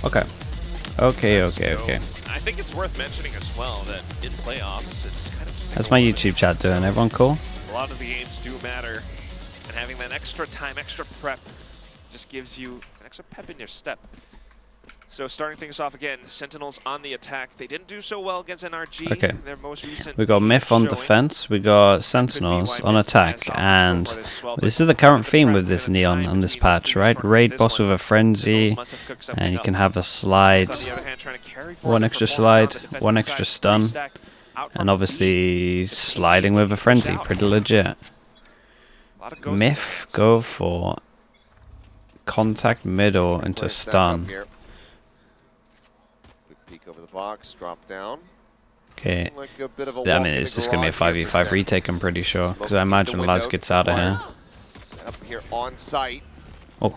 Okay. Okay. I think it's worth mentioning as well that in playoffs, it's kind of How's my YouTube chat doing? Everyone cool? a lot of the games do matter, and having that extra time, extra prep, just gives you an extra pep in your step. So starting things off again, Sentinels on the attack. They didn't do so well against NRG. Okay. Their most recent We got MITH on showing. defense. We got Sentinels on attack, and this is the current theme with this Neon on this patch, right? Raid boss with a frenzy, and you can have a slide, one extra slide, one extra stun, and obviously sliding with a frenzy. Pretty legit. MITH go for contact middle into stun. Peek over the box, drop down. Okay, Like a bit of a I mean, it's just going to be a 5v5 retake, I'm pretty sure, because I imagine Laz gets out of here. Set up here on site. Oh.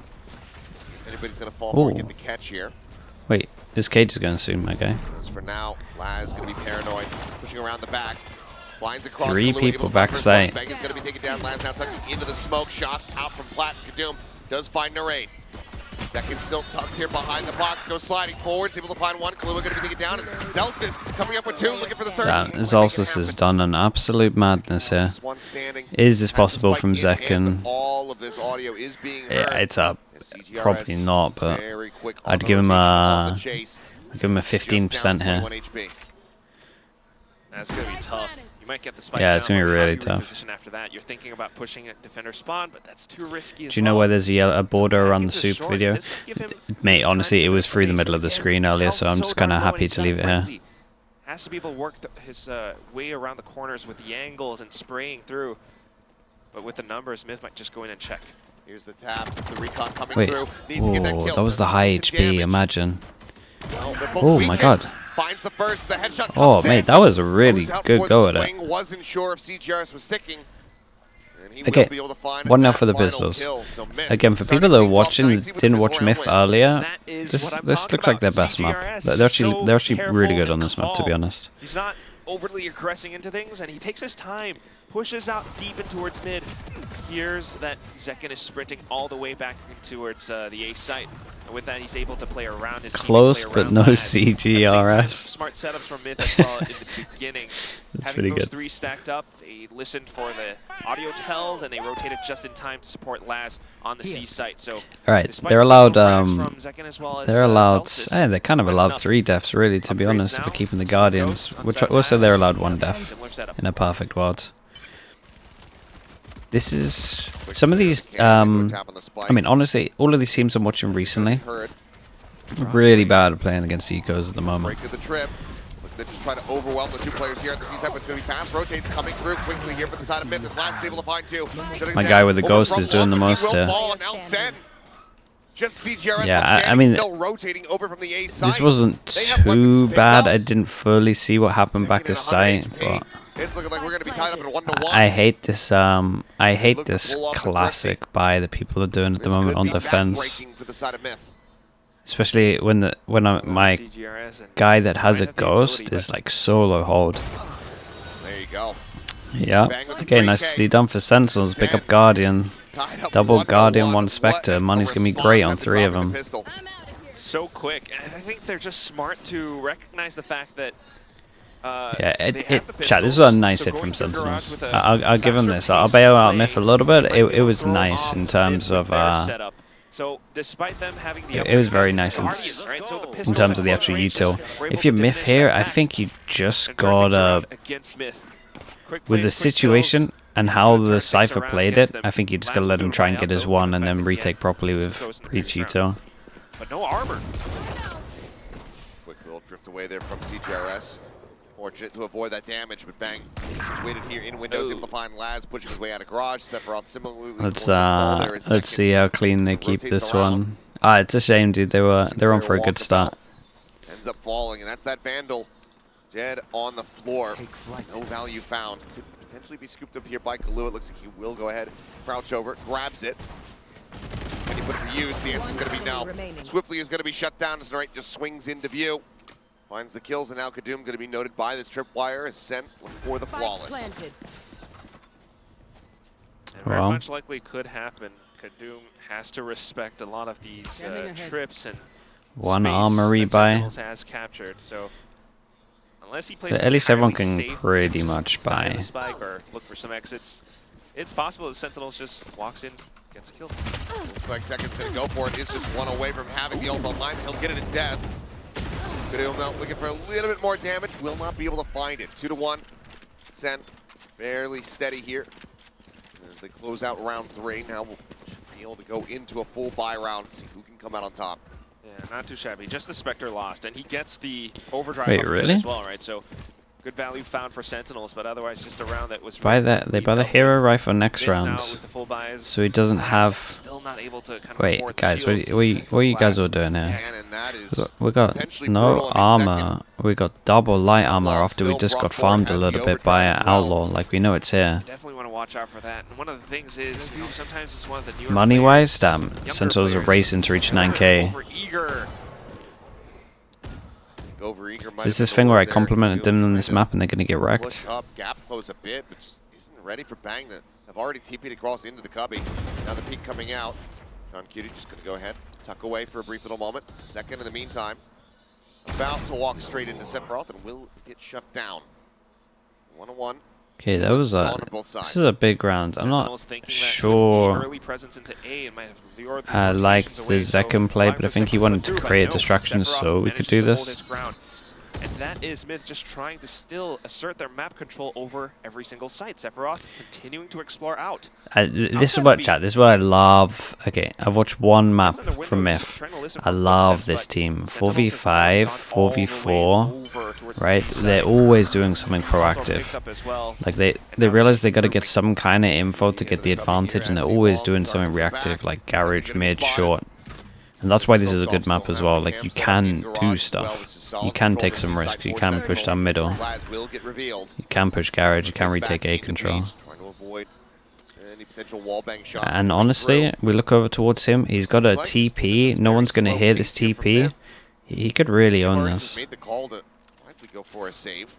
Anybody's going to fall for and get the catch here. Wait, this cage is going soon, my guy. As for now, Laz is going to be paranoid, pushing around the back. Blinds across 3 people backside. Bang is going to be taken down. Laz now tucking into the smoke. Shots out from Platt. Kadoom does find Narade. Second still tucked here behind the box, goes sliding forwards, able to find one. Kahlua going to be taken down, and Zelsis coming up with 2, looking for the third. Zelsis has done an absolute madness here. Is this possible from Zekken? All of this audio is being heard. Yeah, it's up. Probably not, but I'd give him a 15% here. That's going to be tough. You might get the spike Yeah, it's down, going to be really how do you tough. reposition after that? You're thinking about pushing a defender spawn, but that's too risky as Do you know well. where there's a border around the This SOOP short, video? this might give him Mate, honestly, it time was to through the base, middle of the but screen again, earlier, health so I'm so just kind of darn low and happy he's to got leave it here. frenzy. Has to be able to work his way around the corners with the angles and spraying through. But with the numbers, MITH might just go in and check. Here's the tap, the recon coming Wait, through. Needs to get that oh, kill. that was the high Decent HP, damage. imagine. Well, they're both Oh my weakened. god. Finds the first, the headshot Oh, comes mate, in. that was a really Goes out good for go the at it. swing, wasn't sure if CGRS was sticking. And he will Okay, be able to find 1-0 that for the final Pistols. kill. So MITH Again, for starting people that are things off watching nicely that with didn't the watch first MITH round win. earlier, That is this what I'm looks talking like their about. best map. CGRS They're is actually so really good careful on this map, to be and honest. He's not overly aggressing into things, and he takes his time, pushes out deep in towards mid. Here's that Zekken is sprinting all the way back towards the A site. And with that, he's able to play around his Close, team, play but around no Laz. CGRS. Smart setups from MITH as well in the beginning. That's Having pretty those good. 3 stacked up, they listened for the audio tells, and they rotated just in time to support Laz on the C site. So, All right, despite they're the allowed. frags from Zekken as well as, They're allowed. Zelsis, They're kind of with allowed enough 3 deaths, really, to be upgrades honest, if now. they're keeping the So Guardians. goes Which outside also Laz. they're allowed 1 death Similar setup. in a perfect world. This is some of these. I mean, honestly, all of these teams I'm watching recently, really bad at playing against ecos at the moment. Break of the trip. They just try to overwhelm the 2 players here at the C side, but it's going to be fast. Rotates coming through quickly here for the side of MITH. This last is able to find 2. My guy with the ghost is doing the most here. Now Sen. Just CGRS Yeah, I mean, still rotating over from the A side. this wasn't too bad. I didn't fully see what happened back this site, but it's looking like we're going to be tied up in 1-1. I hate this. I hate this classic buy that people are doing at the moment on defense, For the side of MITH. especially when my CGRS and guy that has a right at the ghost utility, is like solo hold. There you go. Yeah. Okay, nicely done for Sentinels. Pick up Guardian. Tied up Double 1-1. Guardian, 1 What Spectre. a Money's gonna be response great on as they 3 of drop in them. the pistol. so quick, and I think they're just smart to recognize the fact that Yeah, they have the chat. This pistols, was a nice so hit going from through garage Sentinels. with a I'll give him faster this. I'll pace bail of out play, MITH a little bit. might be able It to was throw nice off in MITH terms with of their setup. So despite them having the it was upper very advantage, nice it's Guardians, right? So the in pistols terms at of the close actual range util. were able If you to MITH diminish here, that I back think you just and turn things gotta around against MITH. Quick with plays, the quick situation kills, and he's how gonna turn the things Cypher around played against it, them. I think you just Laz gotta will let do him a try and buyout, get his though, 1 given and the then fact that he retake had properly just with goes to each previous util. round. But no armor. Quick little drift away there from CGRS. Fortunate to avoid that damage, but bang. Situated here in windows, able to find Laz pushing his way out of garage. Sephiroth similarly. Let's see how clean they keep this one. It's a shame, dude. They're on for a good start. Ends up falling, and that's that Vandal dead on the floor. No value found. Could potentially be scooped up here by Kahlua. It looks like he will go ahead, crouch over, grabs it. Can you put it to use? The answer is going to be no. Swiftly is going to be shut down as Narate just swings into view. Finds the kills, and now Kadoom going to be noted by this tripwire as sent for the flawless. Very much likely could happen. Kadoom has to respect a lot of these trips and One space armory that buy. Sentinels has captured. So unless he plays At least everyone can safe, pretty just much die buy. the spike or look for some exits, it's possible that Sentinels just walks in, gets a kill. Looks like Second's gonna go for it. Is just one away from having the ult online. He'll get it in death. Video now looking for a little bit more damage. Will not be able to find it. 2-1. Sen fairly steady here. As they close out round 3, now we'll be able to go into a full buy round, see who can come out on top. Yeah, not too shabby. Just the Spectre lost, and he gets the overdrive Wait, up really? as well, right? So good value found for Sentinels, but otherwise just a round that was Buy that. They buy the hero rifle next MITH now round, with the full buys. so he doesn't have. Still not able to kind of Wait, afford the guys, what, shields. what are you guys all doing here? And that is We got potentially no brutal. I mean, armor. We got double light armor Love after we still just brought got farmed a forward as little the bit by overdrive as well. Outlaw. Like, we know it's here. You definitely want to watch out for that. And one of the things is, you know, sometimes it's one of the newer Money-wise, players, damn, younger Sentinels are players, racing to reach 9k. over-eager. Overeager might So it's have this been thing the where I word there. complimented them on Trying this to map and they're gonna get wrecked. Push up, gap close a bit, but just isn't ready for Bang that have already TP'd across into the cubby. Now the peek coming out. John Cutie just gonna go ahead, tuck away for a brief little moment. Second in the meantime, about to walk straight into Sephiroth and will get shut down. 1-1. Okay, that was On both this sides. is a big round. I'm not Sentinels thinking that sure the early presence into A might have lured the I liked rotations the away, so Zekken play, but I allowing think he Sephiroth wanted through, to but create no, distractions Sephiroth so we could manages do to hold this. his ground. And that is MITH just trying to still assert their map control over every single site. Sephiroth continuing to explore out. This is what, chat, this is what I love. Okay, I've watched one map from MITH. I love this team. 4v5, 4v4, right? They're always doing something proactive. Like, they realize they gotta get some kind of info to get the advantage, and they're always doing something reactive, like garage, mid, short. And that's why this is a good map as well. Like, you can do stuff. You can take some risks. You can push down middle. You can push garage. You can retake A control. And honestly, we look over towards him. He's got a TP. No one's going to hear this TP. He could really own this. Made the call to likely go for a save.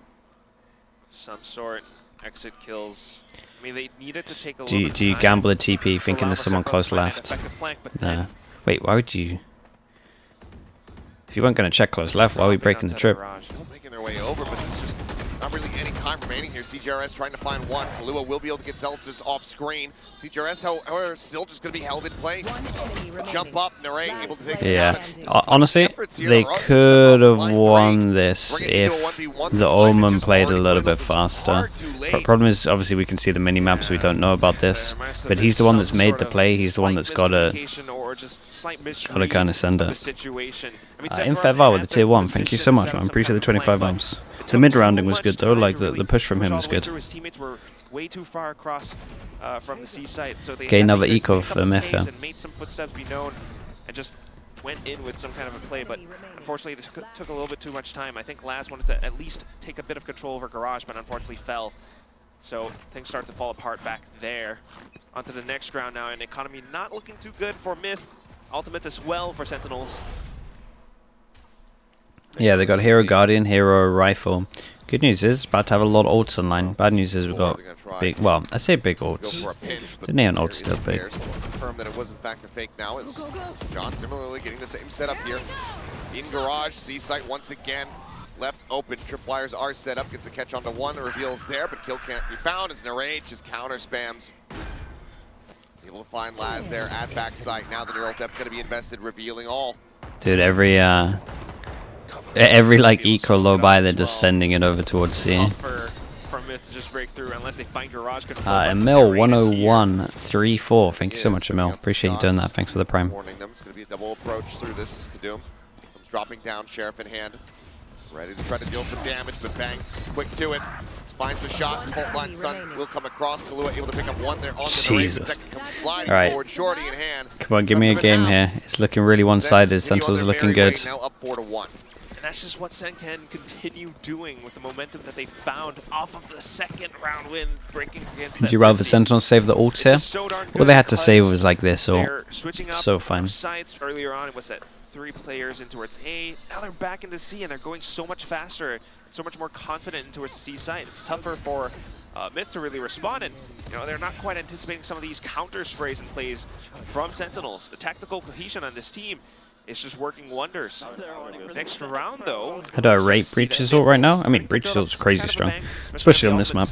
Some sort, exit kills. I mean, they needed to take a Do little bit you of time gamble a TP to thinking allow there's someone Sephiroth to close find an left? effective flank, but Nah. then Wait, why would you? If you weren't going to check close left, why are we breaking the trip? Still making their way over, but there's just not really any time remaining here. CGRS trying to find one. Kahlua will be able to get Celsius off screen. CGRS, however, still just going to be held in place. Jump up, Narrate able to take it Yeah, down. honestly, they could have won this if the Omen played a little bit faster. Problem is, obviously, we can see the mini-maps, we don't know about this. But he's the one that's made the play, he's the one that's got to kind of send it. In Fevar with the tier 1, thank you so much, man. Appreciate the 25 months. The mid-rounding was good, though, like the push from him was good. His teammates were way too far across from the C site, so they Okay, had to another either eco pick up for the MITH, pace yeah. and made some footsteps be known, and just went in with some kind of a play. But unfortunately, it took a little bit too much time. I think Laz wanted to at least take a bit of control over Garage, but unfortunately fell. So things start to fall apart back there. Onto the next round now, and economy not looking too good for MITH. Ultimates as well for Sentinels. Yeah, they got Hero Guardian, Hero Rifle. Good news is, about to have a lot of ults online. Bad news is we've got big, well, I say big ults. The Neon ult's still big. Confirm that it was in fact a fake now is John similarly getting the same setup here. In garage, C site once again left open. Tripwires are set up, gets the catch onto one, reveals there, but kill can't be found as Narrate just counter spams. He's able to find Laz there at backside. Now the neural depth going to be invested, revealing all. Dude, every like eco low buy, they're just sending it over towards C. For MITH to just break through unless they find Garage control. Emil 10134. Thank you so much, Emil. Appreciate you doing that. Thanks for the prime. Warning them. It's going to be a double approach through this as Kadoom comes dropping down, Sheriff in hand. Ready to try to deal some damage, but Bang quick to it. Finds the shot. Fault line stun will come across. Kahlua able to pick up one there on the Jesus. sliding All right. forward, Shorty in hand. Come on, give me a game here. It's looking really one-sided. Sentinels are looking good. Now up 4-1. And that's just what Sen can continue doing with the momentum that they found off of the second round win, breaking against. Would you rather Sentinels save the ults here? So All they had to save was like this, or switching up so fine. sides earlier on. It was that 3 players in towards A. Now they're back into C, and they're going so much faster, so much more confident in towards the C side. It's tougher for MITH to really respond, and you know they're not quite anticipating some of these counter sprays and plays from Sentinels. The tactical cohesion on this team It's just working wonders. Next round, though. How do I rate Breach Assault right now? I mean, Breach Assault's crazy strong, especially on this map.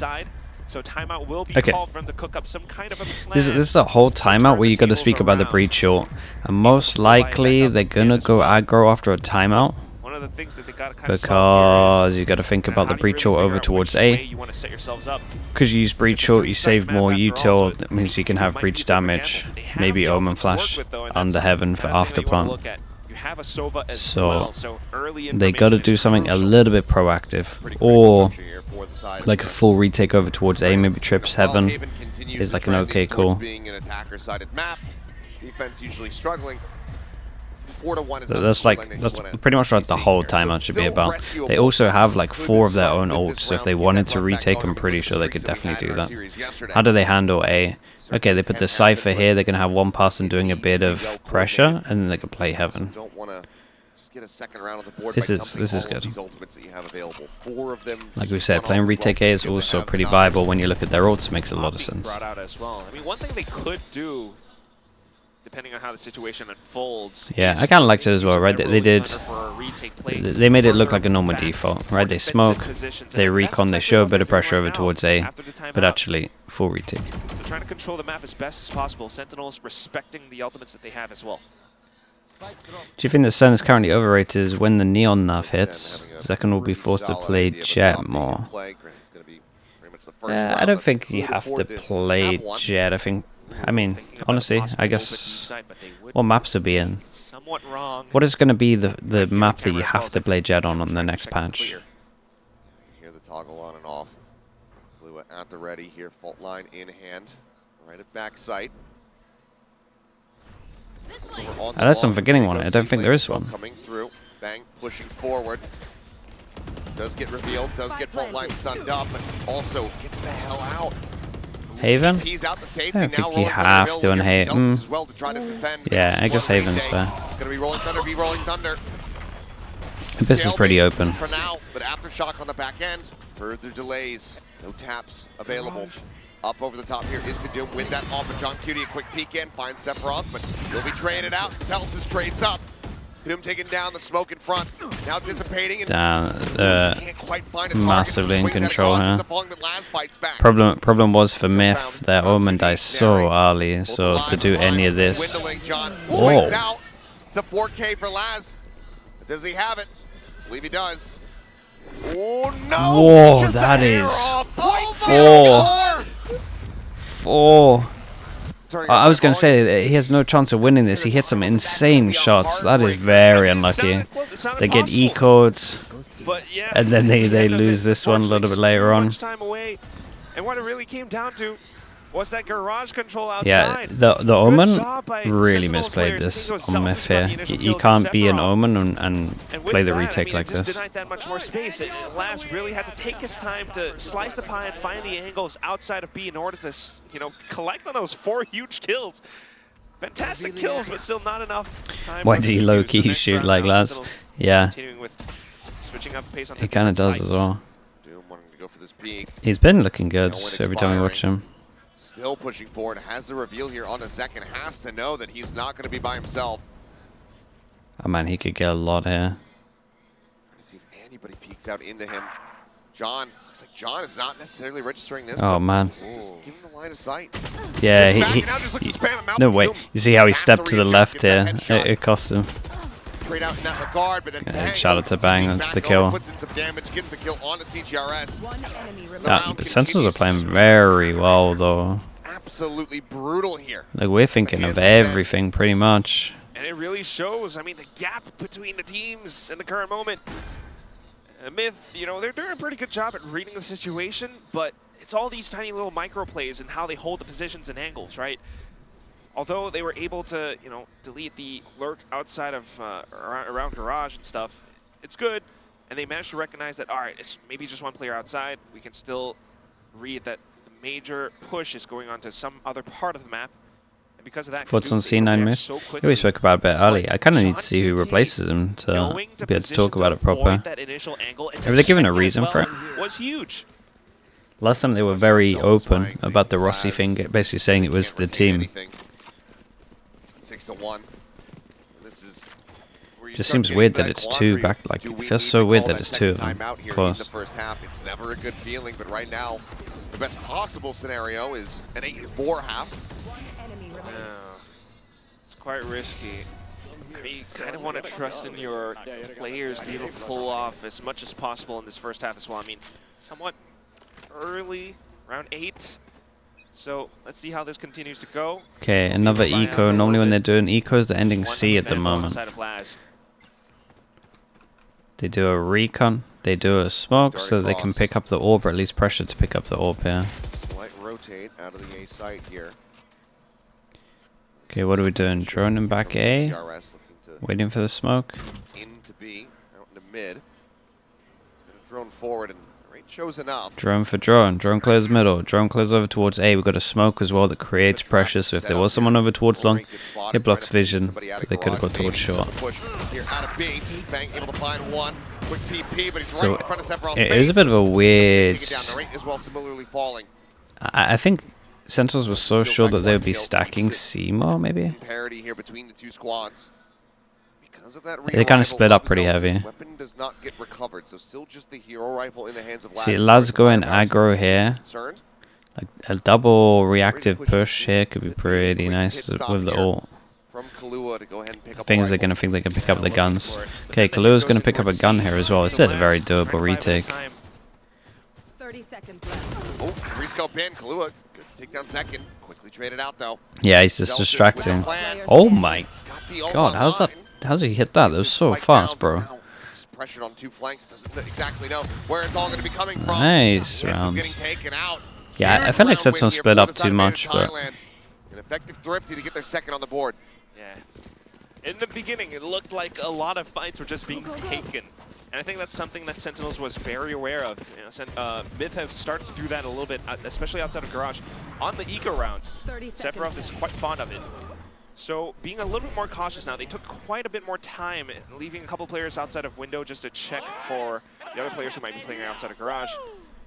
So timeout will be Okay. called for them to cook up some kind of a plan. This is a whole timeout where you got to speak about the Breach Assault, and most likely they're gonna go aggro after a timeout. One of the things that they gotta Because you got to think about the Breach Assault over towards A. Because you use Breach Assault, you save more util. That means you can have breach damage, maybe Omen Flash under Heaven for afterplant. So they got to do something a little bit proactive, or like a full retake over towards A. Maybe trips Heaven is like an okay call. Defense usually struggling. 4-1 is That's pretty much what the whole timeout should be about. They also have like 4 of their own ults, so if they wanted to retake, I'm pretty sure they could definitely do that. How do they handle A? Okay, they put the Cypher here. They're gonna have one person doing a bit of pressure, and then they can play Heaven. This is good. Like we said, playing retake A is also pretty viable when you look at their ults. Makes a lot of sense. I mean, one thing they could do, depending on how the situation unfolds. Yeah, I kind of liked it as well, right? They made it look like a normal default, right? They smoke, they recon, they show a bit of pressure over towards A, but actually full retake. They're trying to control the map as best as possible. Sentinels respecting the ultimates that they have as well. Do you think the SEN is currently overrated? When the Neon nerf hits, Second will be forced to play Jet more. I don't think you have to play Jet. I mean, honestly, I guess what maps will be in. What is going to be the map that you have to play Jet on the next patch? Hear the toggle on and off. Blue at the ready here, fault line in hand, right at back sight. Unless I'm forgetting one, I don't think there is one. Coming through, bang, pushing forward. Does get revealed, does get fault line stunned up, but also gets the hell out. Haven? I don't think you have to on Haven. Yeah, I guess Haven's fair. It's gonna be rolling thunder, be rolling thunder. This is pretty open. For now, but aftershock on the back end. Further delays, no taps available. Up over the top here is Kadoom with that off of John Cutie. A quick peek in, finds Sephiroth, but he'll be traded out. Celsius trades up. Kadoom taking down the smoke in front. Now dissipating. Massively in control here. Problem was for MITH, their Omen dies so early, so to do any of this. Whoa. It's a 4K for Laz. Does he have it? I believe he does. Oh no! Whoa, that is 4. I was going to say that he has no chance of winning this. He hit some insane shots. That is very unlucky. They get E-codes, and then they lose this one a little bit later on. And what it really came down to was that garage control outside. Yeah, the Omen really misplayed this on MITH here. You can't be an Omen and play the retake like this. Denied that much more space. Laz really had to take his time to slice the pie and find the angles outside of B in order to, collect on those 4 huge kills. Fantastic kills, but still not enough time. Why did he low-key shoot like Laz? Yeah, he kind of does as well. He's been looking good every time we watch him. Still pushing forward, has the reveal here on a second, has to know that he's not going to be by himself. Oh man, he could get a lot here. Trying to see if anybody peeks out into him. John, looks like John is not necessarily registering this. Oh man. Just give him the line of sight. Yeah, no wait, you see how he stepped to the left here? It cost him. Trade out in that regard, but then shout out to Bang, that's the kill. Puts in some damage, gets the kill on the CGRS. The Sentinels are playing very well though. Absolutely brutal here. Like we're thinking of everything pretty much. And it really shows, I mean, the gap between the teams in the current moment. MITH, they're doing a pretty good job at reading the situation, but it's all these tiny little micro plays and how they hold the positions and angles, right? Although they were able to, delete the lurk outside of around garage and stuff, it's good. And they managed to recognize that, all right, it's maybe just one player outside. We can still read that the major push is going on to some other part of the map. And because of that, Thoughts on C9 MITH? Yeah, we spoke about it a bit early. I kind of need to see who replaces him to be able to talk about it proper. Have they given a reason for it? Was huge. Last time they were very open about the Rossi thing, basically saying it was the team. 6-1. This is Just seems weird that it's two back. Like, it feels so weird that it's two of them. Of course. The first half, it's never a good feeling, but right now, the best possible scenario is an 8-4 half. It's quite risky. You kind of want to trust in your players to be able to pull off as much as possible in this first half as well. I mean, somewhat early, around 8. So let's see how this continues to go. Okay, another eco. Normally when they're doing ecos, they're ending C at the moment. They do a recon, they do a smoke so they can pick up the orb, or at least pressure to pick up the orb, yeah. Slight rotate out of the A site here. Okay, what are we doing? Droning back A? Waiting for the smoke? Into B, out into mid. It's going to drone forward, and the rate shows enough. Drone for drone. Drone clears middle. Drone clears over towards A. We've got a smoke as well that creates pressure, so if there was someone over towards long, it blocks vision, so they could have got towards short. So it is a bit of a weird... I think Sentinels were so sure that they would be stacking C more, maybe? Parity here between the two squads. They kind of split up pretty heavy. Weapon does not get recovered, so still just the hero rifle in the hands of See, Laz going aggro here. Like a double reactive push here could be pretty nice with the ult. The thing is, they're going to think they can pick up the guns. Okay, Kalua's going to pick up a gun here as well. It's a very doable retake. 30 seconds left. Oh, rescope in. Kalua, good take down second. Quickly traded out though. Yeah, he's just distracting. Oh my god, how's he hit that? That was so fast, bro. Pressured on two flanks, doesn't exactly know where it's all going to be coming from. Nice rounds. Yeah, I feel like Sentinels split up too much, but an effective thrifty to get their second on the board. Yeah. In the beginning, it looked like a lot of fights were just being taken. And I think that's something that Sentinels was very aware of. You know, MITH have started to do that a little bit, especially outside of Garage. On the eco rounds, Sephiroth is quite fond of it. So being a little bit more cautious now, they took quite a bit more time, leaving a couple players outside of window just to check for the other players who might be playing outside of Garage.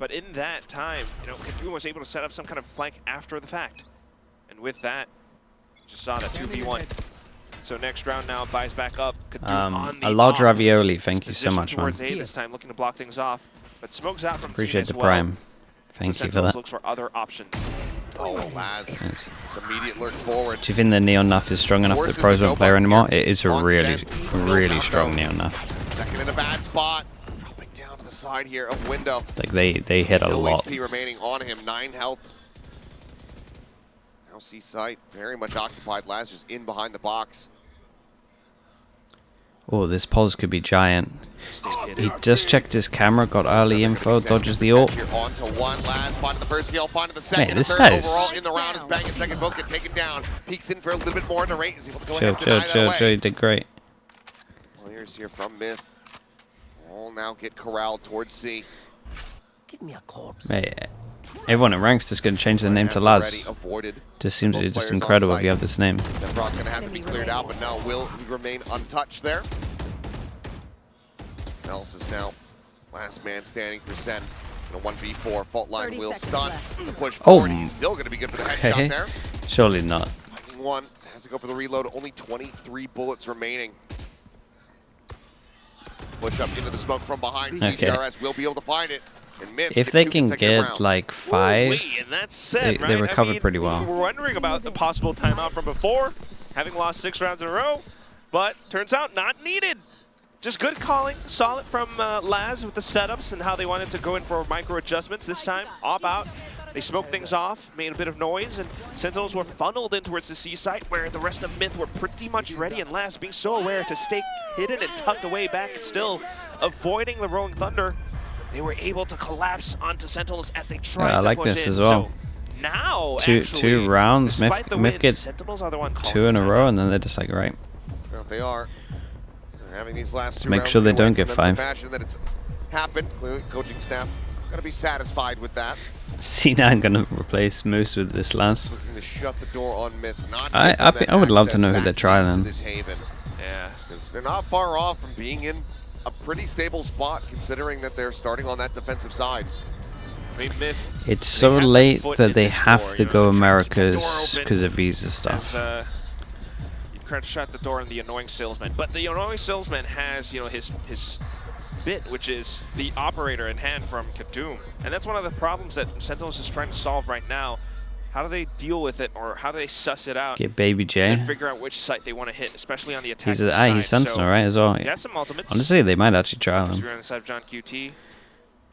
But in that time, you know, Kadu was able to set up some kind of flank after the fact. And with that, just saw that 2v1. So next round now buys back up. A large ravioli, thank you so much, man. This time looking to block things off, but smokes out from Appreciate the prime. Thank you for that. Looks for other options. Oh, Laz. It's immediate lurk forward. Do you think the Neon Nuff is strong enough that pros won't play her anymore? It is a really strong Neon Nuff. Second in a bad spot. Dropping down to the side here of window. Like they hit a lot. HP remaining on him, 9 health. Now C site very much occupied. Laz just in behind the box. Oh, this pulse could be giant. He just checked his camera, got early info, dodges the ult. Mate, this guy's... in the round is banging second, both get taken down. Peeks in for a little bit more in the rate. Is able to go Chill, he did great. Players here from MITH all now get corralled towards C. Give me a corpse. Mate, everyone in ranks just going to change their name to Laz. Just seems just incredible if you have this name. That rock's going to have to be cleared out, but now will remain untouched there. Celsius now last man standing for SEN in a 1v4. Fault line will stun. The push forward. He's still going to be good for the headshot there. Surely not. Fighting one has to go for the reload. Only 23 bullets remaining. Push up into the smoke from behind. CGRS will be able to find it. If they can get like 5, they recover pretty well. We were wondering about the possible timeout from before, having lost 6 rounds in a row, but turns out not needed. Just good calling, solid from Laz with the setups and how they wanted to go in for micro adjustments. This time, op out. They smoked things off, made a bit of noise, and Sentinels were funneled in towards the C site, where the rest of MITH were pretty much ready, and Laz being so aware to stay hidden and tucked away back, still avoiding the Rolling Thunder. They were able to collapse onto Sentinels as they tried to like push this in. as well. So now, two rounds, MITH get Sentinels are the one 2 in a row, and then they're just like, right. Well, they are. They're having these last 2 Make rounds sure they don't get the 5. fashion that it's happened. Coaching staff going to be satisfied with that. C9 going to replace Moose with this Laz. Looking to shut the door on MITH. I would love to know who they're trialing. Yeah, because they're not far off from being in a pretty stable spot, considering that they're starting on that defensive side. I mean, MITH, it's so late that they have to go Americas because of visa stuff. shut the door on the annoying salesman. But the annoying salesman has, you know, his bit, which is the operator in hand from Kadum. And that's one of the problems that Sentinels is trying to solve right now. How do they deal with it, or how do they suss it out? Get Baby J. And figure out which site they want to hit, especially on the attack side. He's Sentinel, right, as well. He has some ultimates. Honestly, they might actually try him. On the side of John QT.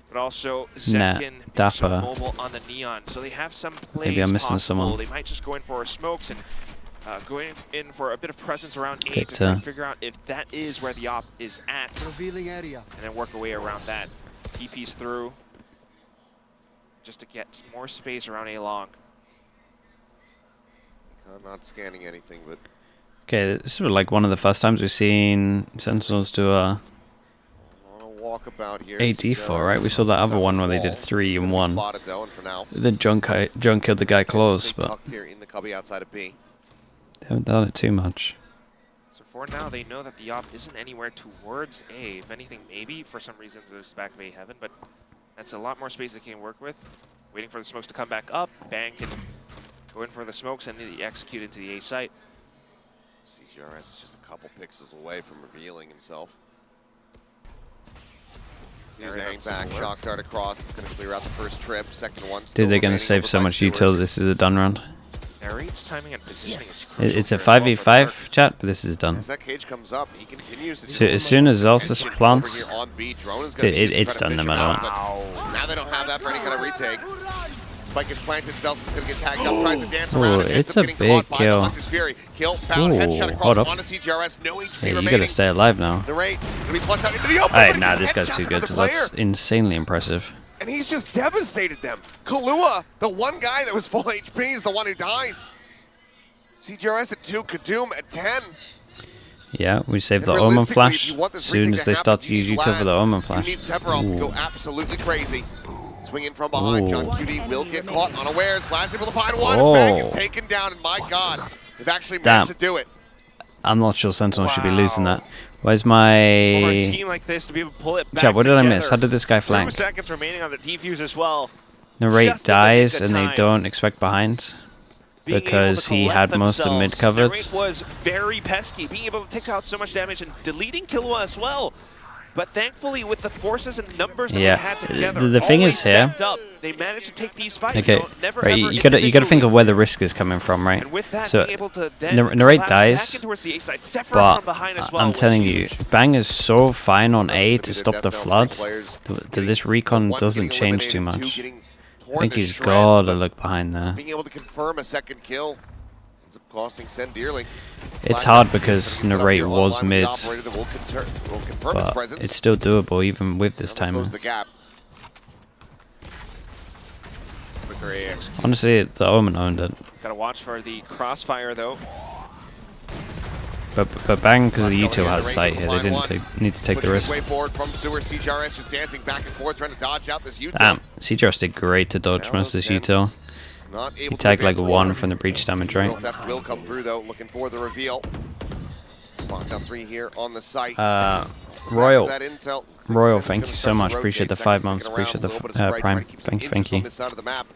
But also Zekin Dapper. mobile on the Neon. So they have some plays Maybe I'm missing possible. someone. They might just go in for smokes and going in for a bit of presence around A Victor. to try to figure out if that is where the op is at. Revealing area. And then work a way around that. TP's through. Just to get more space around A long. I'm not scanning anything, but... Okay, this is like one of the first times we've seen Sentinels do a walkabout here. 8d4, right? We saw that other one where they did 3 and 1. Then John killed the guy close, but here in the cubby outside of B. they haven't done it too much. So for now, they know that the op isn't anywhere towards A. If anything, maybe for some reason there's back of A heaven, but that's a lot more space they can work with. Waiting for the smokes to come back up. Bang can go in for the smokes and then execute into the A site. CGRS is just a couple pixels away from revealing himself. Here's a hang back, shock dart across. It's going to clear out the first trip. Second one. Dude, they're going to save so much util. This is a done round. Narrate's timing and positioning is crucial. It's a 5v5 chat, but this is done. As that cage comes up, he continues to So as soon as Zelsis plants, dude, it's done no matter what. Now they don't have that for any kind of retake. Spike is planted, Zelsis is going to get tagged up, tries to dance around. Ooh, it's a big kill. Kill, found, headshot across Hold up. onto CGRS, no HP Yeah, you remaining. gotta stay alive now. The rate going to be flushed out into the open. Alright, nah, this guy's too good. That's insanely impressive. And he's just devastated them. Kahlua, the one guy that was full HP, is the one who dies. CGRS at 2, Kadum at 10. Yeah, we saved And the Omen realistically, Flash if you want as this soon retake as to they happen, start to you use need util for the Laz. Omen You Flash. need Sephiroth to go absolutely crazy. Swinging from behind, John QD will get caught unawares. Last able to find one, and Bang gets taken down, and my god, they've actually managed to do it. I'm not sure Sentinel should be losing that. Where's For a my... team like this to be able to pull it back Chat, what did I miss? together. How did this guy 2 flank? seconds remaining on the defuse as well. Narrate Just in the nick dies of and they time. don't expect behind Being able because to he collect had most of mid themselves. covered. Narrate was very pesky, being able to take out so much damage and deleting Killua as well. But thankfully, with the forces and numbers that they had together, the thing always is here. stepped up, they managed to take these fights. Okay, You know, never, right, ever you gotta think individually. of where the risk is coming from, right? And with that, So being able to then Narrate collapse dies, back in towards the A side, Sephiroth but from behind as well I'm was telling you, huge. Bang is so fine on A to stop the floods that this recon doesn't change too much. I think he's gotta look behind there. Being able to confirm a second kill ends up costing Sen dearly. It's hard because Narrate was mid, but it's still doable even with this timing. The gap. Quicker AX. Honestly, the Omen owned it. Gotta watch for the crossfire though. But Bang, because the util has sight here, they didn't need to take the risk. Way forward from Sewer, CGRS just dancing back and forth, trying to dodge out this util. Damn, CGRS did great to dodge most of this util. He tagged like 1 from the breach damage, right? That will come through though, looking for the reveal. Spots out 3 here on the site. Royal, Royal, thank you so much. Appreciate the 5 months. Appreciate the Prime. Thank you. The map.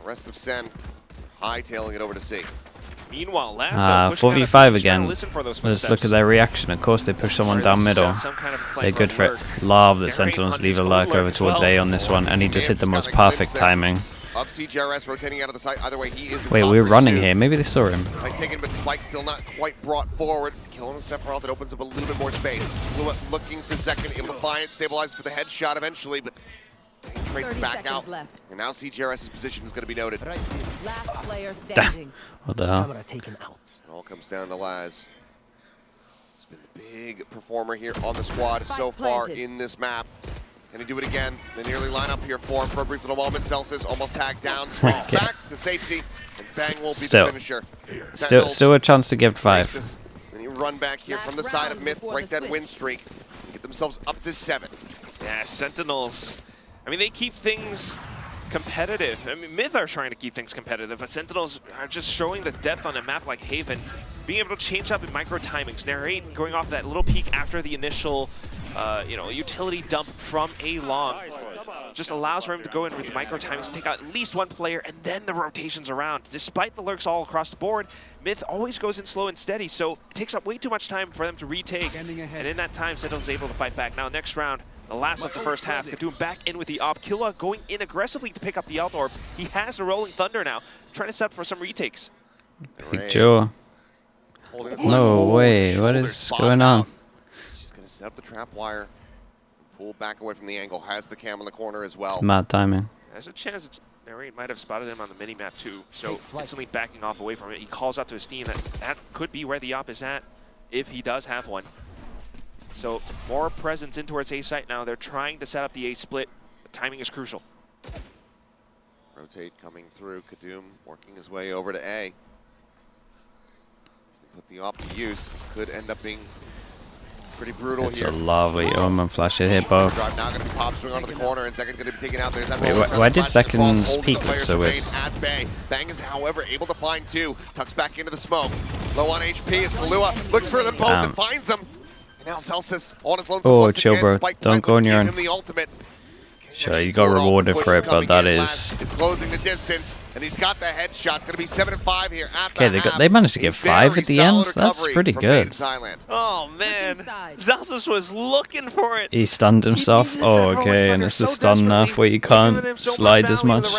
The rest of Sen hightailing it over to C. Meanwhile, Laz, 4v5 again. Let's look at their reaction. Of course, they push someone down middle. They're good for it. Love the Sentinels leave a lurk over towards A on this one, and he just hit the most perfect timing. Of CGRS rotating out of the site. Either way, he is. Wait, we're running here. Maybe they saw him. Taken, but Spike still not quite brought forward. Killing Sephiroth, it opens up a little bit more space. Blue looking for second, able to find it, stabilizes for the headshot eventually, but he trades back out. And now CGRS's position is going to be noted. Last player standing. What the hell? Camera taken out. It all comes down to Laz. He's been the big performer here on the squad so far in this map. Can he do it again? They nearly line up here for him for a brief little moment. Celsius almost tagged down, swings back to safety, and Bang will be the finisher. Still a chance to give 5. And you run back here from the side of MITH, break that win streak, and get themselves up to 7. Yeah, Sentinels. I mean, they keep things competitive. I mean, MITH are trying to keep things competitive, but Sentinels are just showing the depth on a map like Haven, being able to change up in micro timings. Narrate going off that little peak after the initial, you know, utility dump from A long. just allows for him to go in with the micro timings to take out at least one player, and then the rotations around. Despite the lurks all across the board, MITH always goes in slow and steady, so it takes up way too much time for them to retake. And in that time, Sentinels is able to fight back. Now, next round, the last of the first half, Kadum back in with the op. Killua going in aggressively to pick up the Alt Orb. He has the Rolling Thunder now, trying to set up for some retakes. Big Joe. No way, what is going on? He's going to set up the trap wire, pull back away from the angle, has the cam in the corner as well. It's mad timing. There's a chance Narrate might have spotted him on the mini-map too, so instantly backing off away from it. He calls out to his team that that could be where the op is at, if he does have one. So more presence in towards A site now. They're trying to set up the A split, but timing is crucial. Rotate coming through, Kadum working his way over to A. Put the op to use. This could end up being pretty brutal It's here. a lovely Omen flash. It hit both. Drive now going to be pop swing onto the corner, and Second's going to be taken out. There's that Wait, why did Second's peak look so weird? At bay. Bang is, however, able to find two. Tucks back into the smoke. Low on HP as Kalua looks for them both and finds them. And now Celsius on his lonesome once chill, again. bro. Spike Don't go on your gave own. him the ultimate. Sure, you got rewarded for it, but that is... Is closing the distance, and he's got the headshot. It's going to be 7-5 here at Okay, the they managed to get 5 at the end. That's pretty good. Oh man, Celsius was looking for it. He stunned himself. Oh, okay, and it's the stun nerf where you can't slide as much.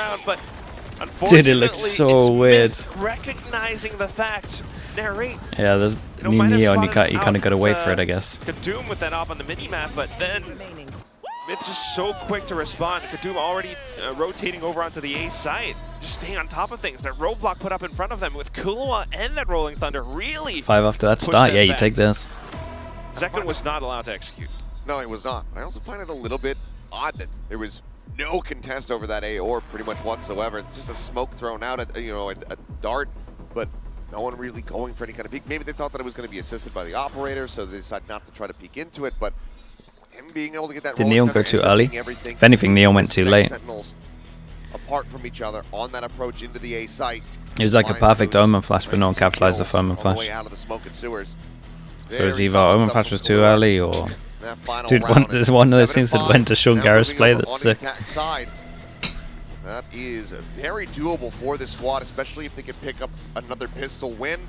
Dude, it looks so weird. Recognizing the fact, Narrate. Yeah, there's new Neon. You kind of got to wait for it, I guess. Kadum with that op on the mini map, but then MITH just so quick to respond. Kadum already rotating over onto the A side, just staying on top of things. That roadblock put up in front of them with Kulua and that Rolling Thunder really 5 after that start. Yeah, you take this. Second was not allowed to execute. No, he was not. I also find it a little bit odd that there was no contest over that A orb pretty much whatsoever. It's just a smoke thrown out at, you know, a dart, but no one really going for any kind of peek. Maybe they thought that it was going to be assisted by the operator, so they decided not to try to peek into it, but him being able to get that. Did Neon go too early? If anything, Neon went too late. Sentinels apart from each other on that approach into the A site. It was like a perfect Omen flash, but no one capitalized the Omen flash. Out of the smoke and sewers. So it was either Omen flash was too early, or... Dude, there's one of those things that went to Sean Garrett's play that's sick. That is very doable for this squad, especially if they can pick up another pistol win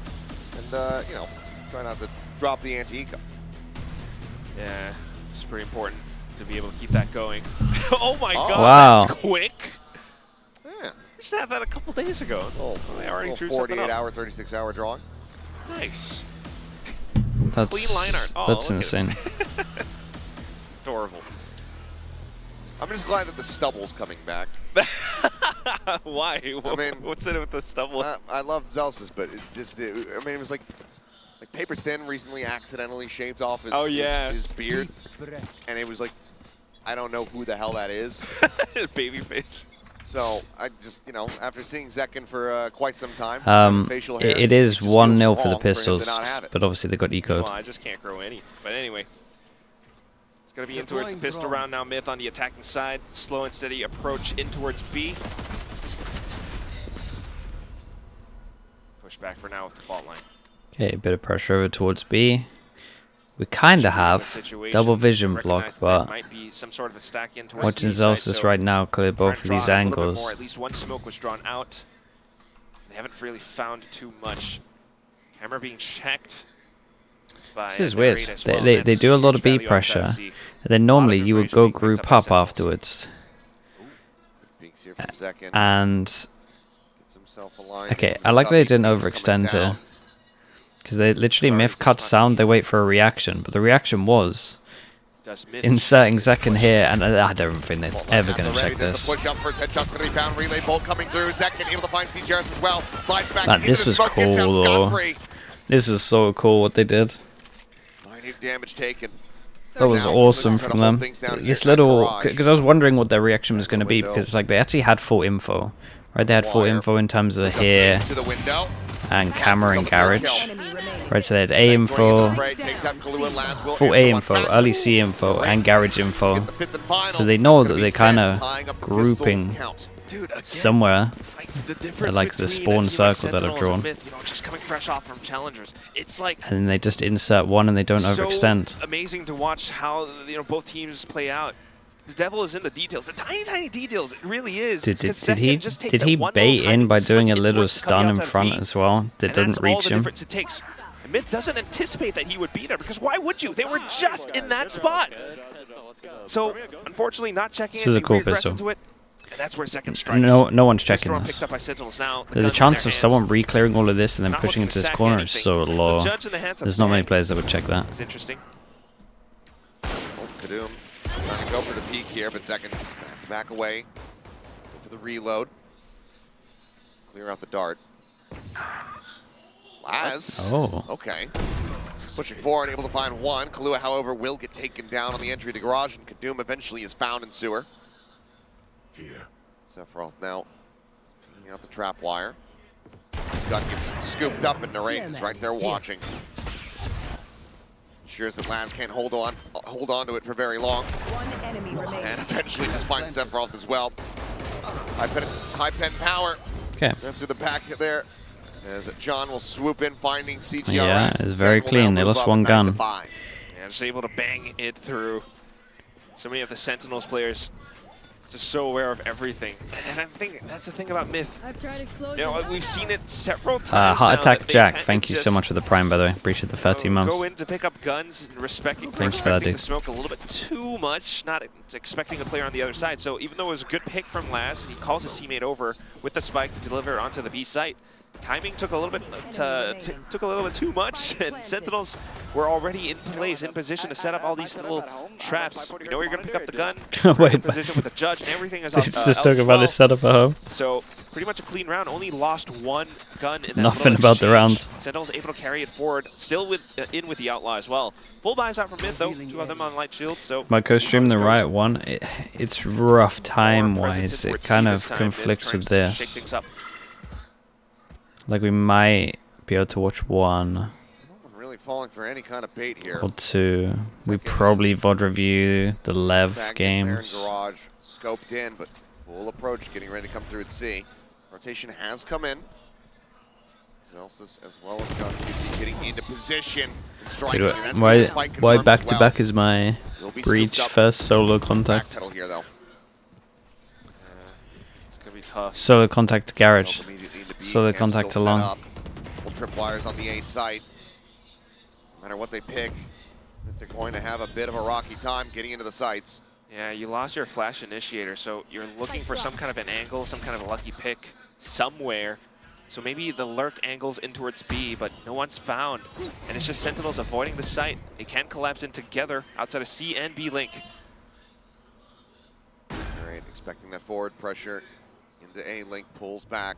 and, you know, try not to drop the ante-eco. Yeah, it's pretty important to be able to keep that going. Oh my god, wow. That's quick! Yeah. We just had that a couple days ago. They already drew something up. 48-hour, 36-hour drawing. Nice. That's, clean line art. Oh, that's insane. Adorable. I'm just glad that the stubble's coming back. Why? I mean, what's in it with the stubble? I love Celsius, but it just, I mean, it was like Paper Thin recently accidentally shaved off his beard, and it was like, I don't know who the hell that is. Baby face. So I just, you know, after seeing Zekken for quite some time, facial hair, it is 1-0 for the for Pistols, but obviously they got ecoed. Well, I just can't grow any. But anyway, it's going to be in towards the pistol round now. MITH on the attacking side. Slow and steady approach in towards B. Push back for now with the fault line. Okay, a bit of pressure over towards B. We kind of have double vision block, but might be some sort of a stack in towards watching Celsius right now clear both of these angles. At least one smoke was drawn out. They haven't really found too much. Camera being checked. This is weird. They do a lot of B pressure, and then normally you would go group up afterwards. And okay, I like that they didn't overextend here. Because they literally MITH cut sound, they wait for a reaction, but the reaction was inserting Zekken here, and I don't think they're ever going to check this. Man, this was cool though. This was so cool what they did. That was awesome from them. This little, because I was wondering what their reaction was going to be, because like they actually had full info, right? They had full info in terms of here and camera and garage. Right, so they had A info, full A info, early C info, and garage info. So they know that they're kind of grouping somewhere at like the spawn circle that I've drawn. Just coming fresh off from challengers. It's like, and then they just insert one and they don't overextend. Amazing to watch how both teams play out. the devil is in the details. The tiny, tiny details. It really is. Did Because he just takes did that he one bait little tiny in by slip doing a in little towards the stun in outside of front B, as well that and didn't that's all reach the him? difference it takes. And MITH doesn't anticipate that he would be there, because why would you? They were just in that spot. So, unfortunately, not checking This it. is a He cool regressed pistol. into it, and that's where second strikes. No one's checking Pistol this. picked up by Sentinels now. The guns in chance their of hands. someone re-clearing all of this and then Not pushing looking into to this sack corner is anything. so The low. judge in the hands of There's not many Ben players that would check that. is interesting. Oh, Kadoom trying to go for the peak here, but Seconds gonna have to back away. Go for the reload. Clear out the dart. Laz. Oh. Okay. Pushing forward, able to find one. Kahlua, however, will get taken down on the entry to garage, and Kadoom eventually is found in sewer. Here. Sephiroth now picking out the trap wire. This gun gets scooped up, and Narain's right there watching. Ensures that Laz can't hold on to it for very long. One enemy remaining. And eventually just finds Sephiroth as well. High pen power. Okay. Run through the back there. As John will swoop in, finding CGRS. Yeah, it's Sen very will clean. now They move lost up one 9 to gun. 5. Yeah, just able to bang it through. So many of the Sentinels players just so aware of everything. And I think that's the thing about MITH. I've tried explosion. You know, we've seen it several times Heart now Attack that they Jack, tend thank to you so just, much for the Prime, by the way. Appreciate the 13 months. Go in to pick up guns and respecting Thanks for that, the dude. smoke a little bit too much, not expecting a player on the other side. So even though it was a good pick from Laz, he calls his teammate over with the spike to deliver onto the B site. Timing took a little bit too much, and Sentinels were already in place, in position to set up all these little traps. You know you're going to pick up the gun, Wait, in position with the judge, and everything is Let's else just as talk about well. this setup at home. So pretty much a clean round. Only lost one gun in that Nothing little about the exchange. rounds. Sentinels able to carry it forward, still with in with the Outlaw as well. Full buys out from MITH though, 2 of them on light shield. So My co-stream the Riot one, it's rough more time-wise. presence It towards kind C of this time. conflicts MITH with trying to shake this. things up. Like we might be able to watch one No one really falling for any kind of bait here. or two. We probably VOD review the Lev Stagnant there in games. garage, scoped in, but full approach, getting ready to come through at C. Rotation has come in. Zelsis as well as John QT getting into position and striking. Dude, And that's gonna be a spike why confirmed back as to well. back is my Will be breach scooped up. first solo contact? Backpedal here though. It's gonna be tough. Solo contact to garage. Self immediately into B, Solo Cam contact still to set long. up. Full trip wires on the A site. No matter what they pick, they're going to have a bit of a rocky time getting into the sites. Yeah, you lost your flash initiator, so you're looking for some kind of an angle, some kind of a lucky pick somewhere. So maybe the lurk angles in towards B, but no one's found. And it's just Sentinels avoiding the site. They can collapse in together outside of C and B link. All right, expecting that forward pressure into A link, pulls back.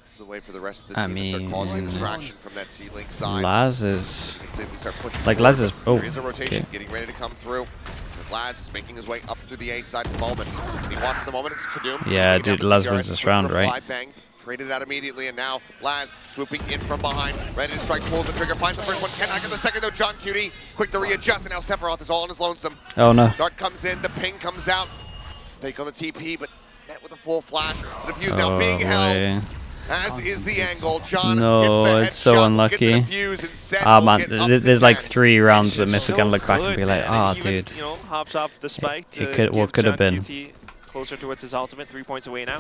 This is a way for the rest of the team to start causing a distraction from that C link side. Laz is You can safely start pushing like forward. Laz is. Oh, There is a rotation okay. getting ready to come through. As Laz is making his way up to the A side at the moment. He wants for the moment it's Kadoom. Yeah, Taking dude, down Laz CRS, wins this quick round, reply, right? Bang, traded out immediately, and now Laz swooping in from behind, ready to strike, pulls the trigger, finds the first one, cannot get the second though. John Cutie, quick to readjust, and now Sephiroth is all on his lonesome. Oh no. Dart comes in, the ping comes out. Fake on the TP, but met with a full flash. The defuse now Oh being held. boy. As is the angle. John No, gets the it's so headshot, unlucky. Get the defuse, and Sen Ah will man, get up to there's like 10. 3 rounds that It's Myth are so gonna look back and good, be like, man. ah, And even, dude. you know, hops off the spike to could- what give could have John been. QT closer towards his ultimate, 3 points away now.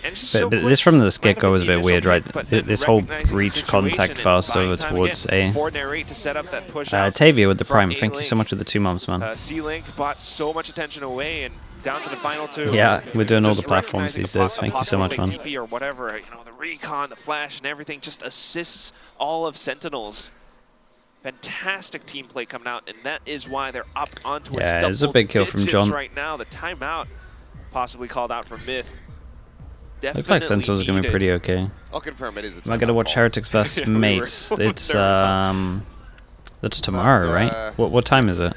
And it's just But, so but quick. this from the Right get-go away, was a the bit weird, initial right? pick, but then This whole recognizing the breach situation contact and fast buying over time towards again A. for Narrate to set up that push out. Tavia with the from Prime, A thank you so link. much for the 2 months, man. C-Link bought so much attention away and down to the final 2. Yeah, we're doing all Just the platforms recognizing these the days. Thank you so much, possible man. TP or whatever, you know, the recon, the flash, and everything just assists all of Sentinels. Fantastic team play coming out, and that is why they're up on towards Yeah, double it's a big kill from digits John. right now. The timeout possibly called out from MITH. Looks like Sentinels are gonna be needed. pretty okay. I'll confirm it is a Am I gonna timeout watch call. Heretics vs Yeah, we were Mates? a little It's nervous, that's tomorrow, right? What time is it?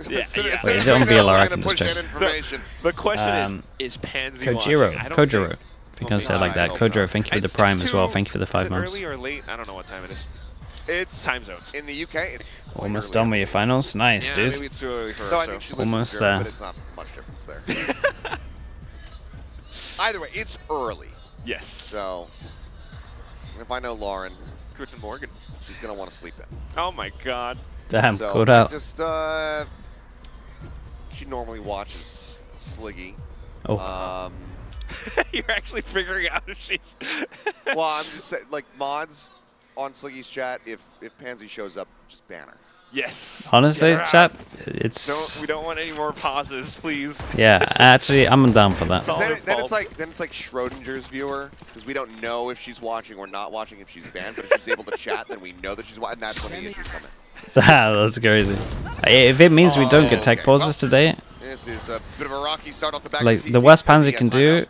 Yeah, As soon yeah. as Wait, is we it on know, VLR? we're I gonna can just push that check. information. The question Um, is Pansy Kojiro, watching? I don't Kojiro. think- If you can say it like I that. hope Kojiro, not. thank you for the It's Prime as well. too- Thank you for the 5 is it months. early or late? I don't know what time it is. It's Time zones. in the UK. It's quite Almost early. done with your finals. Nice, Yeah, dude. maybe it's too early for No, I us. think she So. lives in Almost Germany, there. but it's not much difference there. Either way, it's early. Yes. So if I know Lauren, Guten Morgan. she's gonna want to sleep in. Oh my God. Damn, So caught out. just she normally watches Sliggy. Oh. You're actually figuring out if she's. Well, I'm just saying, like, mods on Sliggy's chat, if Pansy shows up, just ban her. Yes. Honestly, Get her chat, out. it's We don't want any more pauses, please. yeah. Actually, I'm down for that. all Then, her then fault. it's like Schrodinger's viewer, because we don't know if she's watching or not watching, if she's banned. But if she's able to chat, then we know that she's watching. And that's when the issues come in. That's crazy. If it means we don't get tech Okay, pauses well, today, This is a bit of a rocky start off the back. like of the worst Pansy TP can has do timeout.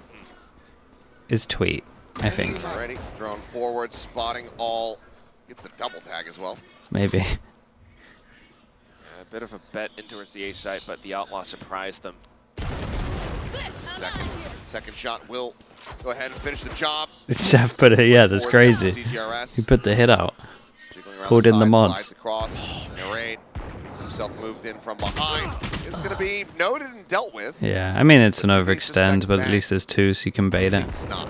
is tweet. I think Alrighty, drone forward, spotting all. Gets the double tag as well. maybe. A bit of a bet in towards the A site, but the Outlaw surprised them. Second shot will go ahead and finish the job. Jeff put it. Yeah, that's Forward there from crazy. CGRS. He put the hit out. Jiggling around Pulled the in the side, mods. slides across. Narrate gets himself moved in from behind. It's going to be noted and dealt with. Yeah, I mean it's an But do they overextend, suspect but at that? least there's two, so you can bait it. It's not.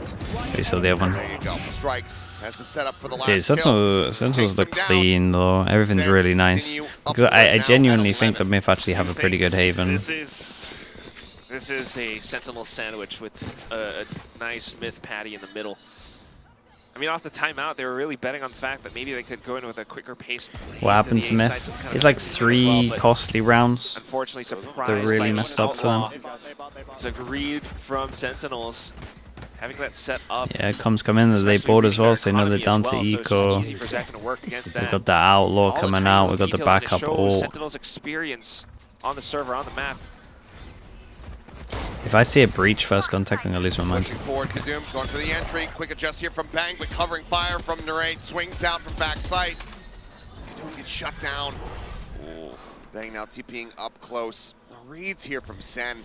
You saw the other one. There you go. Strikes. Has the setup for the last Dude, kill. Sentinels look Takes him down. clean though. Everything's Sen really nice. continue Because upward I now genuinely at think the 11. Myth actually have a pretty good haven. This is a Sentinel sandwich with a nice Myth patty in the middle. I mean, off the timeout, they were really betting on the fact that maybe they could go in with a quicker pace. What happened to Myth? It's like 3 costly rounds. Unfortunately, surprised They're really by messed up for Outlaw. them. It's a greed from Sentinels. Having that set up. Yeah, comms come in that they bought as well, so they know they're down to eco. They They got the Outlaw coming out, we got the backup ult. Sentinels experience on the server, on the map. If I see a breach first contact, I'm gonna lose my mind. Pushing forward, Kadoom going for the entry. Quick adjust here from Bang, but covering fire from Narrate. Swings out from backside. Kadoom gets shut down. Ooh. Bang now TPing up close. The reads here from Sen.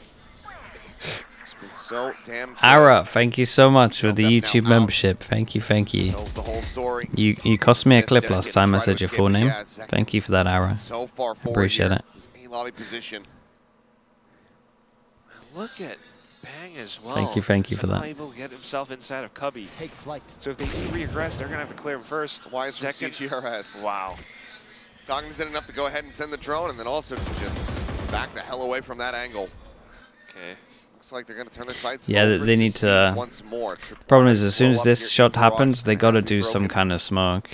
It's been so damn good. Ara, thank you so much for the Now YouTube out. membership. Thank you, thank you. Tells the whole story. You cost me a clip Smith last just time I tried said to your escape, full but name. yeah, Zach Thank you for that, Ara. So far forward Appreciate here. it. His A-lobby position. Look at Bang as well. Thank you for Somehow that. able to get himself inside of Cubby. Take flight. So if they do regress, they're gonna have to clear him first. Why is from Second. CGRS? Wow. Cognizant enough to go ahead and send the drone, and then also to just back the hell away from that angle. Okay. Looks like they're going to turn their sights Yeah, over they need C to- once more. Problem is, as soon as Blow up this here, shot Rock, happens, they and gotta have to be do some broken. kind of smoke.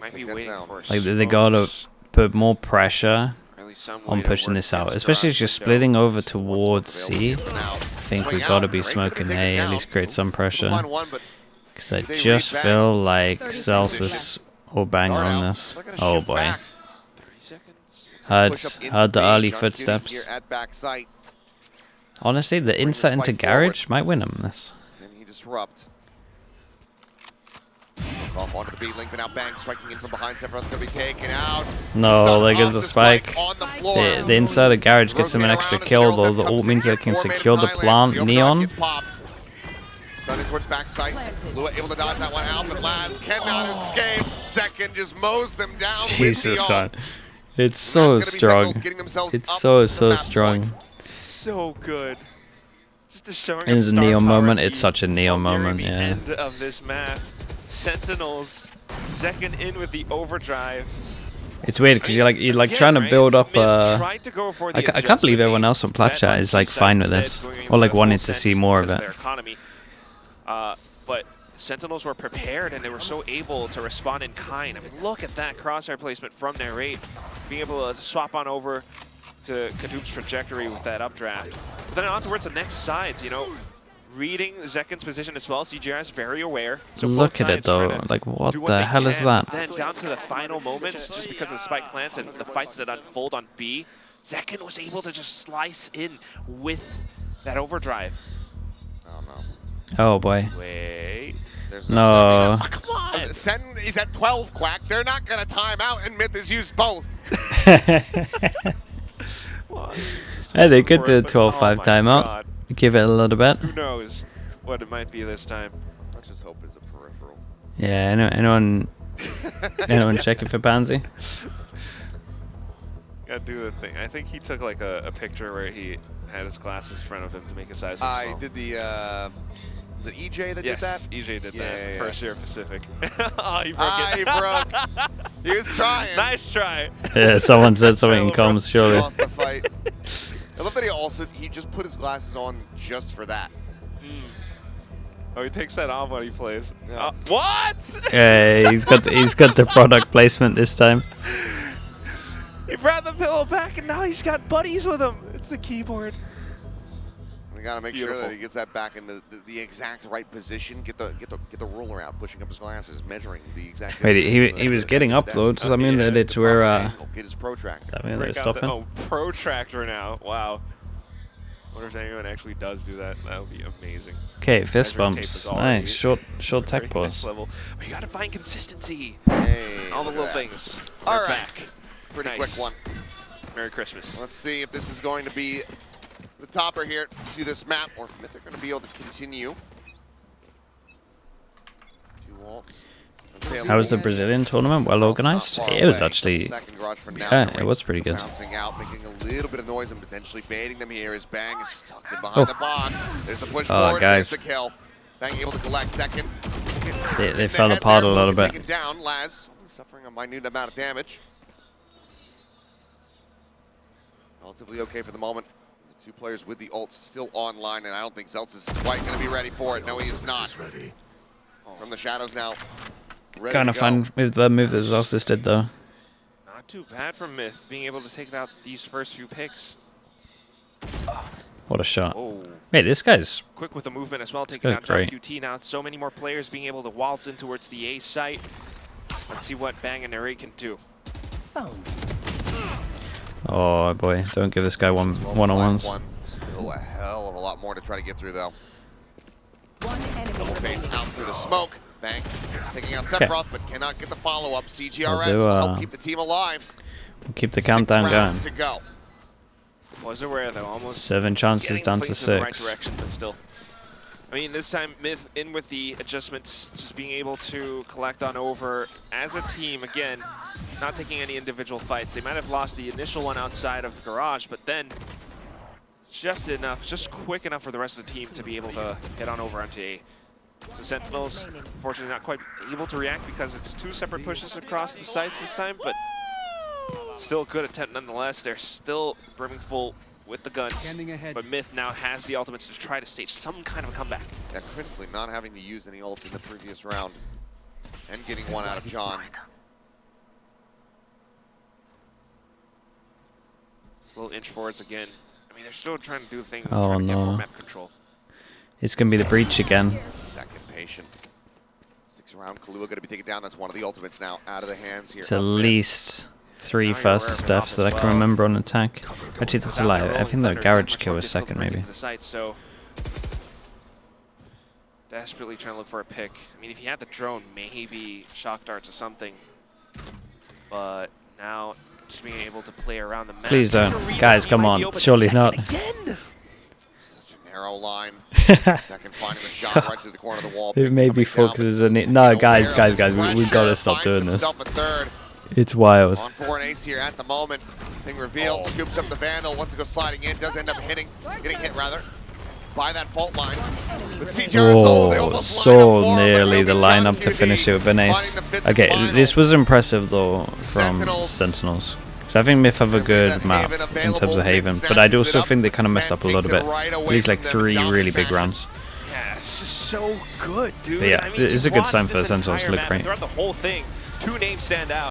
Might be Take that waiting down. for Like they gotta put more pressure really some way on to pushing work this out, against especially as you're Dross window. splitting over Once more towards C. available now. I think Swing we gotta out. be Narrate could've smoking taken A, it at down. least create some We'll pressure. find one, but Because I They just read back. feel like 30 Celsius will bang Guard on out. this. They're gonna Oh shift boy. back. 30 seconds. Heard, Push up into heard the B. early John Cutie footsteps. Here at back sight. Honestly, the Bring the insight into spike Garage might win him this. Can he disrupt? Look off onto the B link, but now Bang striking in from behind. Sephiroth's going to be taken out. No, Sun there goes off the spike. On the floor. The inside of Garage gets him an extra kill, though. The ult means they can secure the plant. Neon. Sun in towards backside. Lua able to dodge that one out, but Laz cannot escape. Second just mows them down. with Jesus, Neon. man. It's so That's gonna be strong. Sentinels getting themselves It's up so, the so map strong. point. So good. Just a showing It of is a star Neo power moment. at It's the- such a Neo nearing moment, the yeah. end of this map. Sentinels, second in with the overdrive. It's weird because you're like Again, trying to right? build up. Myth tried to go for the I can't believe adjustment. everyone else on Plat Bet Chat on is like Seaside fine with instead, this, going or like for a wanted full to set see just more of because it. their economy. But Sentinels were prepared and they were so able to respond in kind. I mean, look at that crosshair placement from Narrate, being able to swap on over to Kadoom's trajectory with that updraft. But then on towards the next sides, you know, reading Zekin's position as well. CGI is very aware. So both Look at it sides trying though. to Like what do the they hell is can. that? Then down to the final moments, just because of the spike plants and the fights that unfold on B, Zekin was able to just slice in with that overdrive. Oh no. Oh boy. Wait. There's No. Oh, come on! Sen is at 12, Quack. They're not going to time out, and Myth has used both. Well, Hey, they could do a but 12-5 oh my timeout. God. Give it a little bit. Who knows what it might be this time? Let's just hope it's a peripheral. Yeah. Anyone checking for Pansy? Gotta do the thing. I think he took like a picture where he had his glasses in front of him to make his eyes look I small. did the Was it EJ that did that? Yes, EJ did that. First year Pacific. Oh, he broke Ah, it. he broke. He was trying. Nice try. Yeah, someone said something in comms, He surely. lost the fight. I love that he just put his glasses on just for that. Oh, he takes that off when he plays. Yeah. What? Yeah, he's got the product placement this time. He brought the pillow back and now he's got buddies with him. It's the keyboard. We gotta make sure Beautiful. that he gets that back in the exact right position. Get the ruler out, pushing up his glasses, measuring the exact. Wait, distance he to was the getting up desk. though. Does that mean that it's where Get his protractor. that mean Break they're out the- stopping? oh, protractor now. Wow. Wonder if anyone actually does do that. That would be amazing. Okay, fist Measuring tape bumps. is already Nice, short very tech next pause. level. We gotta find consistency. Hey, All the look at little that. things. All We're right. back. Pretty Nice. quick one. Merry Christmas. Let's see if this is going to be the topper here to this map, or if they're going to be able to continue. 2 ults. How was the Brazilian tournament? Well organized? It was actually, yeah, it was pretty good. Bouncing out, making a little bit of noise and potentially baiting them here as Bang is just tucked in behind the box. There's the push forward, guys. there's the kill. Bang able to collect second. They fell apart a little bit. Taken down, Laz only suffering a minute amount of damage. Relatively okay for the moment. The 2 players with the ults still online, and I don't think Zeltz is quite going to be ready for it. No, he is not. Ready. From the shadows now. Ready Kind to of go. fun with the move that Zostis did though. Not too bad for Myth being able to take out these first few picks. What a shot. Oh, Wait, this guy's quick with the movement as well, taking guy's out great. Jump QT now. So many more players being able to waltz in towards the A site. Let's see what Bang and Neri can do. Oh boy, don't give this guy one-on-ones. Still a hell of a lot more to try to get through, though. One enemy Double face remaining. out through the smoke. Bang taking out Okay. Sephiroth, but cannot get the follow-up. CGRS We'll do, will help keep the team alive. Keep the 6 countdown going. rounds to go. Was aware though, almost 7 chances getting down the to plates in the right 6. direction, but still. I mean, this time Myth in with the adjustments, just being able to collect on over as a team. Again, not taking any individual fights. They might have lost the initial one outside of Garage, but then just enough, just quick enough for the rest of the team to be able to get on over onto A. So Sentinels, unfortunately, not quite able to react because it's 2 separate pushes across the sites this time, but still a good attempt nonetheless. They're still brimming full with the guns, but Myth now has the ultimates to try to stage some kind of a comeback. Yeah, critically not having to use any ults in the previous round and getting one out of John. Slow inch forwards again. I mean, they're still trying to do things, Oh, trying to get no. more map control. It's gonna be the breach again. Second patient. 6 around. Kahlua going to be taken down. That's one of the ultimates now out of the hands here. It's at of Myth. least 3 Now you're first aware of it steps off that I as can well. remember on attack. Actually, that's a Without lie. the I rolling think the thunder, it's garage much kill more was difficult to second, break maybe. into the site, so desperately trying to look for a pick. I mean, if he had the drone, maybe shock darts or something. But now just being able to play around the map. Please don't. Dorito, Guys, he come might on. be open. Surely Second not. Again. Such a narrow line. Second finding the shot right through the corner of the wall. It Picks maybe coming down, focuses but on it. No, you know, guys, aware guys, of guys, his we gotta pressure, stop finds doing this. himself a third. It's wild. On for an ace here at the moment. Thing revealed, scoops up the Vandal, wants to go sliding in, does end up getting hit rather, by that fault line. But CGR they Oh, almost so line up for him, but nearly the it'll be John lineup to QD finish it with an ace. finding the 5th and Okay, final. this was impressive though from Sentinels. Sentinels. So I think Myth have a good map in terms of Haven, but I also think they kind of messed up a little bit. At least like 3 really big rounds. Yeah, it's just so good, dude. But yeah, I mean, it's you a good watch sign for the this Sentinels to entire look map, great. and throughout the whole thing, 2 names stand out.